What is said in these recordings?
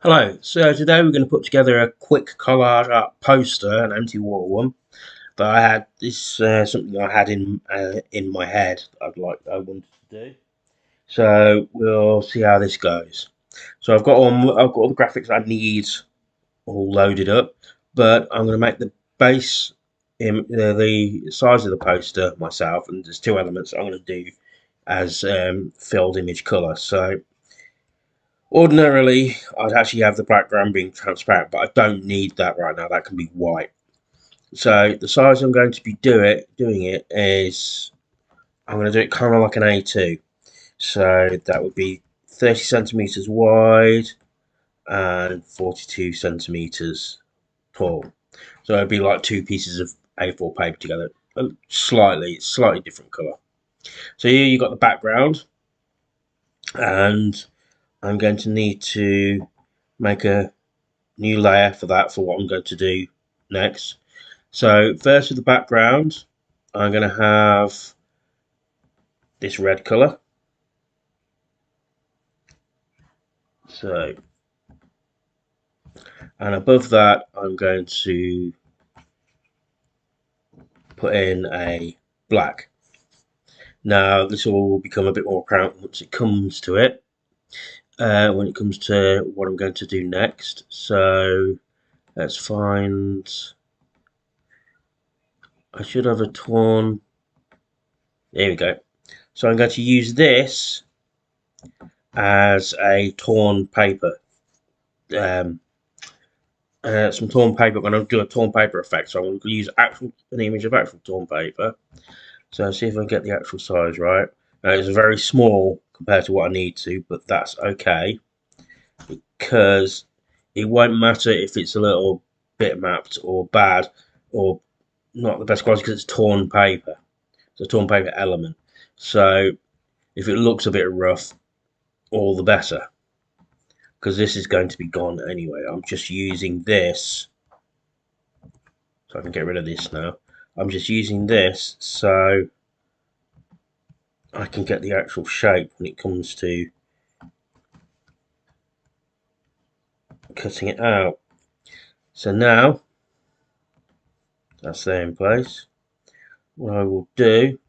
Hello, so today we're going to put together a quick collage art poster, an empty wall one. That I had this something I had in my head that I wanted to do. So we'll see how this goes. So I've got all the graphics I need all loaded up, but I'm going to make the base in the size of the poster myself, and there's two elements I'm going to do as filled image color. So ordinarily, I'd actually have the background being transparent, but I don't need that right now. That can be white. So the size I'm going to be doing it is I'm going to do it kind of like an A2. So that would be 30 centimeters wide and 42 centimeters tall. So it'd be like two pieces of A4 paper together, slightly different color. So here you got the background, and I'm going to need to make a new layer for that for what I'm going to do next. So first with the background, I'm going to have this red color. So, and above that, I'm going to put in a black. Now this will become a bit more apparent once it comes to it. When it comes to what I'm going to do next. So let's find. I should have a torn. There we go. So I'm going to use this as a torn paper. Um, some torn paper. I'm going to do a torn paper effect, so I'm going to use an image of actual torn paper. So I'll see if I can get the actual size right. Now it's very small compared to what I need to, but that's okay because it won't matter if it's a little bit mapped or bad or not the best quality because it's torn paper. It's a torn paper element. So if it looks a bit rough, all the better because this is going to be gone anyway. I'm just using this, so I can get rid of this now. I'm just using this so I can get the actual shape when it comes to cutting it out. So now that's there in place. What I will do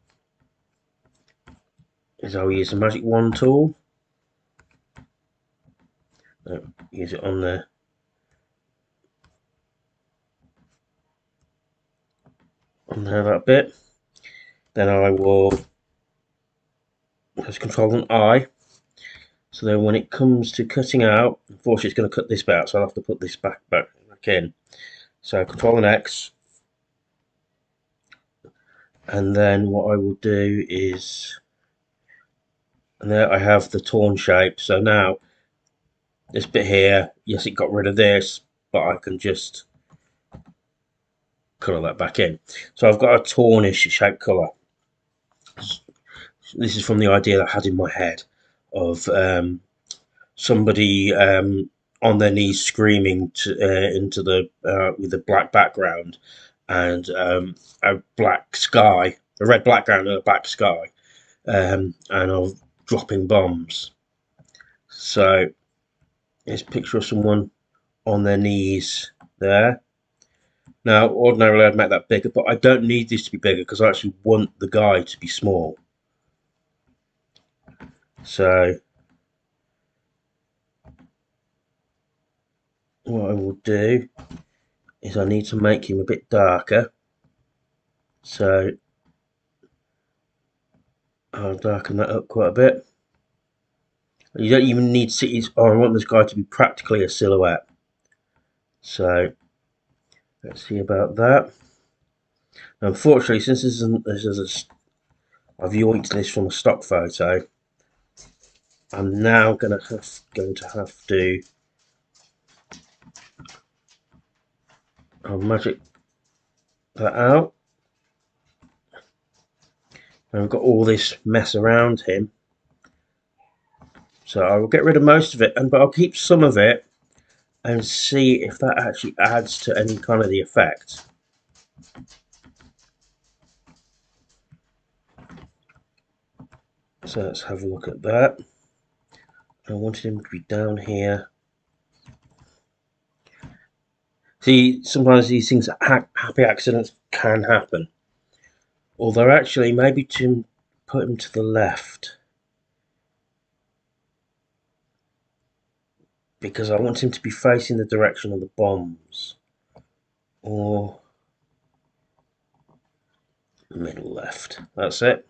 is I'll use the magic wand tool. Use it on there that bit. Then I will press Control and I. So then when it comes to cutting out, unfortunately it's going to cut this bit out, so I'll have to put this back in. So Control and X, and then what I will do is, and there I have the torn shape. So now this bit here, yes, it got rid of this, but I can just colour that back in. So I've got a tornish shape colour. This is from the idea that I had in my head of somebody on their knees screaming into the with a black background and a black sky, a red background and a black sky, and of dropping bombs. So here's a picture of someone on their knees there. Now, ordinarily I'd make that bigger, but I don't need this to be bigger because I actually want the guy to be small. So what I will do is I need to make him a bit darker. So I'll darken that up quite a bit. You don't even need to see. Oh, I want this guy to be practically a silhouette. So let's see about that. Now, unfortunately, since I've yoinked this from a stock photo, I'm now going to have to I'll magic that out. And I've got all this mess around him. So I will get rid of most of it, but I'll keep some of it and see if that actually adds to any kind of the effect. So let's have a look at that. I wanted him to be down here See, sometimes these things, happy accidents can happen. Although actually, maybe to put him to the left, because I want him to be facing the direction of the bombs. Or middle left. That's it.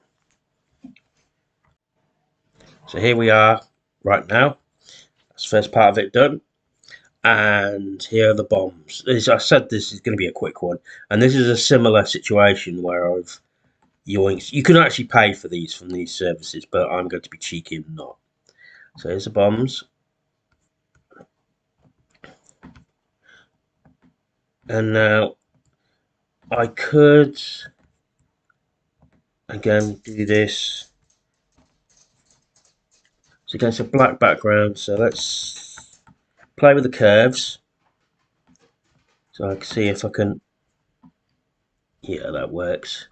So here we are right now. That's the first part of it done. And here are the bombs. As I said, this is going to be a quick one. And this is a similar situation where I've yoinked. You can actually pay for these from these services, but I'm going to be cheeky and not. So here's the bombs. And now I could, again, do this. So against a black background, so let's play with the curves. So I can see if I can, yeah, that works.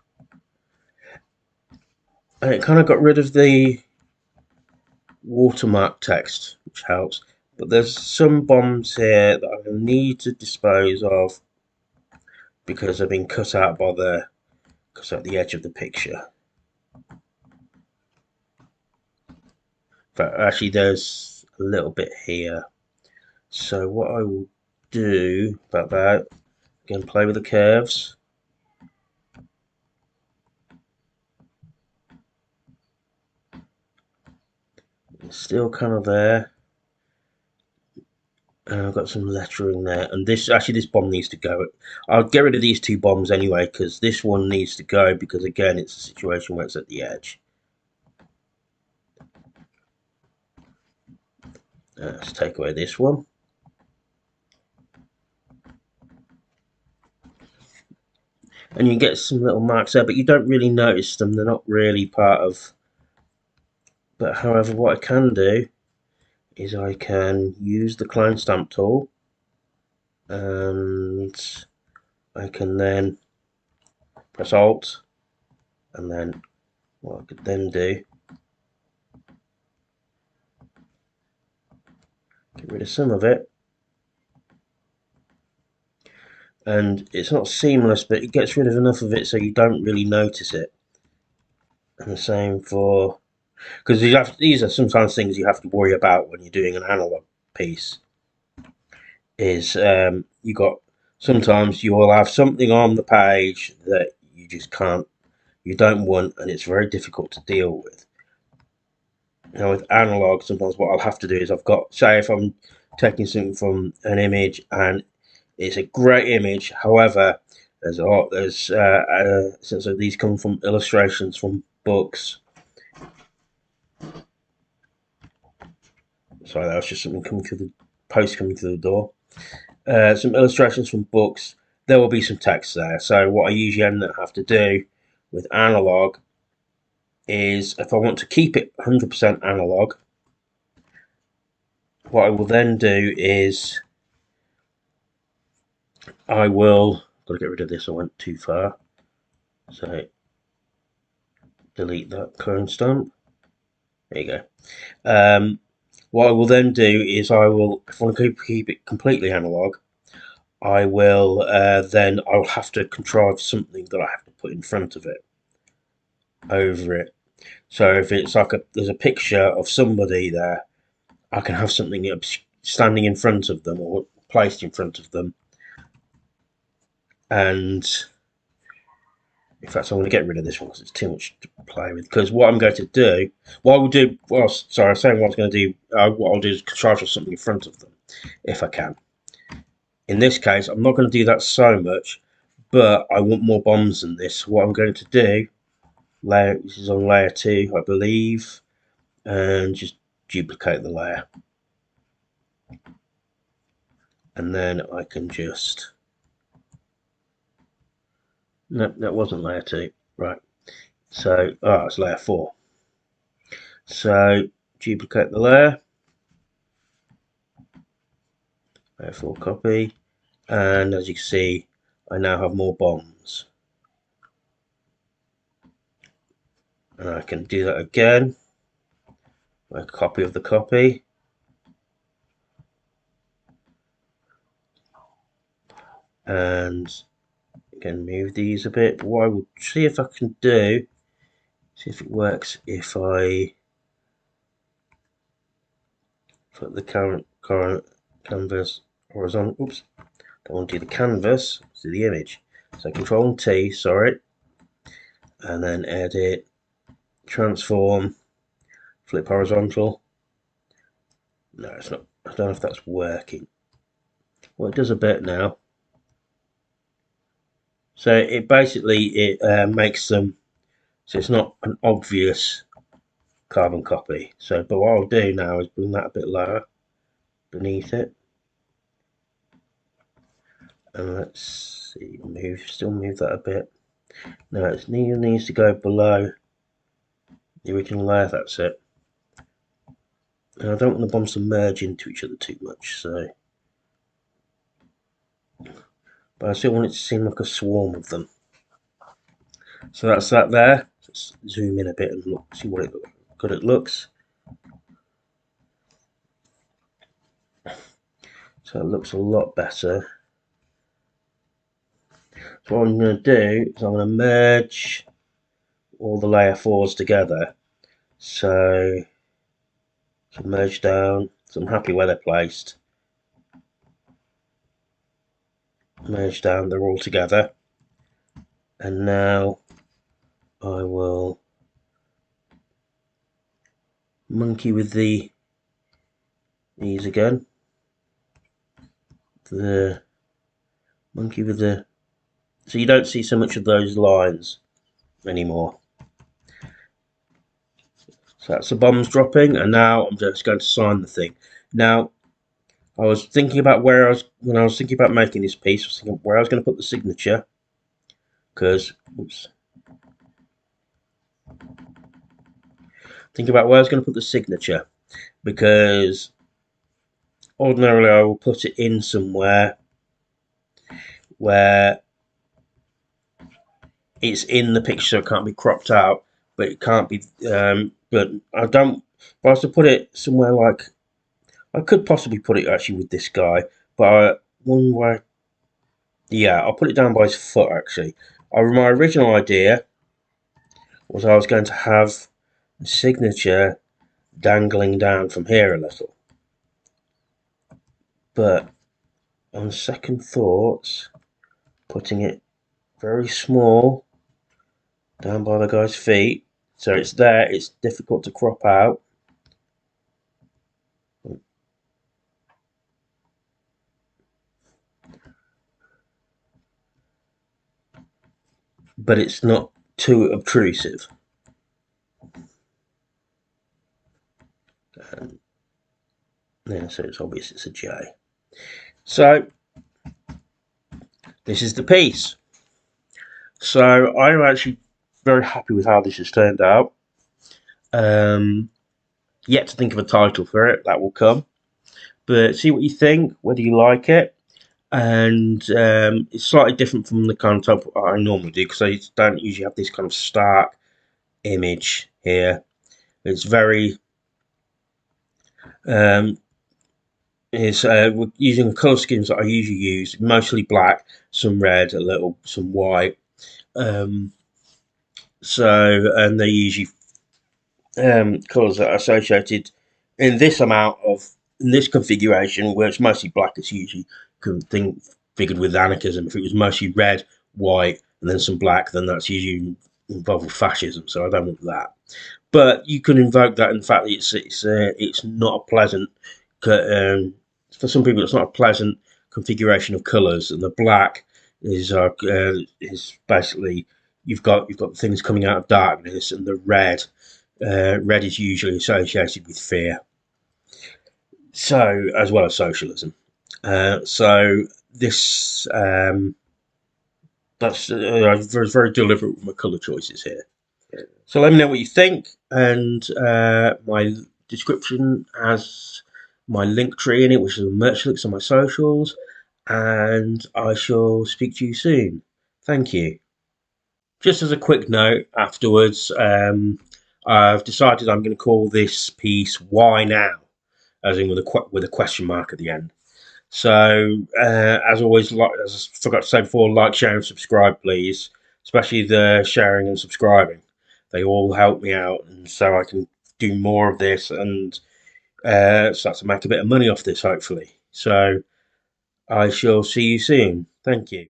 And it kind of got rid of the watermark text, which helps. But there's some bombs here that I need to dispose of because they've been cut out by the edge of the picture. But actually, there's a little bit here. So what I will do about that, again, play with the curves. It's still kind of there. And I've got some lettering there. And this bomb needs to go. I'll get rid of these two bombs anyway, because this one needs to go, because again, it's a situation where it's at the edge. Let's take away this one. And you get some little marks there, but you don't really notice them. They're not really part of. But however, what I can do is I can use the clone stamp tool, and I can then press Alt, and then what I could then do, get rid of some of it. And it's not seamless, but it gets rid of enough of it so you don't really notice it. And the same for, because these are sometimes things you have to worry about when you're doing an analog piece. Is you got, sometimes you will have something on the page that you just can't, you don't want, and it's very difficult to deal with. Now with analog, sometimes what I'll have to do is I've got, say if I'm taking something from an image and it's a great image, however, there's a lot, since these come from illustrations from books. Sorry, that was just something coming through the post coming through the door. Some illustrations from books. There will be some text there. So what I usually end up have to do with analog is, if I want to keep it 100% analog, what I will then do is I will, got to get rid of this, I went too far. So delete that clone stamp. There you go. What I will then do is I will, if I want to keep it completely analog, I will then I'll have to contrive something that I have to put in front of it, over it. So if it's like there's a picture of somebody there, I can have something standing in front of them or placed in front of them. And in fact, I want to get rid of this one because it's too much to play with. Because what I'm going to do, what I will do, well, sorry, I was saying what I was going to do. What I'll do is contrive something in front of them, if I can. In this case, I'm not going to do that so much, but I want more bombs than this. What I'm going to do, this is on layer 2, I believe, and just duplicate the layer. And then I can just, no, that wasn't layer 2, right. So, it's layer 4. So, duplicate the layer, layer 4 copy, and as you can see, I now have more bombs. And I can do that again, a copy of the copy. and again move these a bit. But what I will see if I can do, see if it works if I put the current canvas horizontal. Oops, don't want to do the canvas, let's do the image. So Control and T, sorry, and then edit, transform, flip horizontal. No, it's not. I don't know if that's working. Well, it does a bit now. So it basically makes them so it's not an obvious carbon copy. So, but what I'll do now is bring that a bit lower beneath it, and let's see, still move that a bit. Now it needs to go below the original layer. That's it. And I don't want the bombs to merge into each other too much, so. But I still want it to seem like a swarm of them. So that's that there. Let's zoom in a bit and look, see what good it looks. So it looks a lot better. So what I'm going to do is I'm going to merge all the layer 4s together. So merge down. So I'm happy where they're placed. Merge down, they're all together. And now I will monkey with these again. The monkey with the, so you don't see so much of those lines anymore. So that's the bombs dropping, and now I'm just going to sign the thing. Now, I was thinking about when I was thinking about making this piece, I was thinking where I was going to put the signature, because, oops. Thinking about where I was going to put the signature, because ordinarily I will put it in somewhere where it's in the picture so it can't be cropped out, but it can't be, but I don't, if I was to put it somewhere like, I could possibly put it actually with this guy, but one way, yeah, I'll put it down by his foot actually. My original idea was I was going to have a signature dangling down from here a little, but on second thoughts, putting it very small down by the guy's feet, so it's there, it's difficult to crop out. But it's not too obtrusive. Yeah, so it's obvious it's a J. So this is the piece. So I'm actually very happy with how this has turned out. Yet to think of a title for it, that will come. But see what you think, whether you like it. And it's slightly different from the kind of type I normally do, because I don't usually have this kind of stark image here. It's very we're using colour schemes that I usually use, mostly black, some red, some white. And they're usually colours that are associated in this configuration, where it's mostly black. It's usually figured with anarchism. If it was mostly red, white, and then some black, then that's usually involved with fascism. So I don't want that. But you can invoke that in the fact that it's not a pleasant. For some people, it's not a pleasant configuration of colours, and the black is basically you've got things coming out of darkness, and the red is usually associated with fear. So as well as socialism. So this that's I was very deliberate with my colour choices here. So let me know what you think, and my description has my link tree in it, which is a merch links on my socials, and I shall speak to you soon. Thank you. Just as a quick note afterwards, I've decided I'm going to call this piece "Why Now," as in with a question mark at the end. So, as always, as I forgot to say before, like, share, and subscribe, please. Especially the sharing and subscribing. They all help me out, and so I can do more of this and start to make a bit of money off this, hopefully. So, I shall see you soon. Thank you.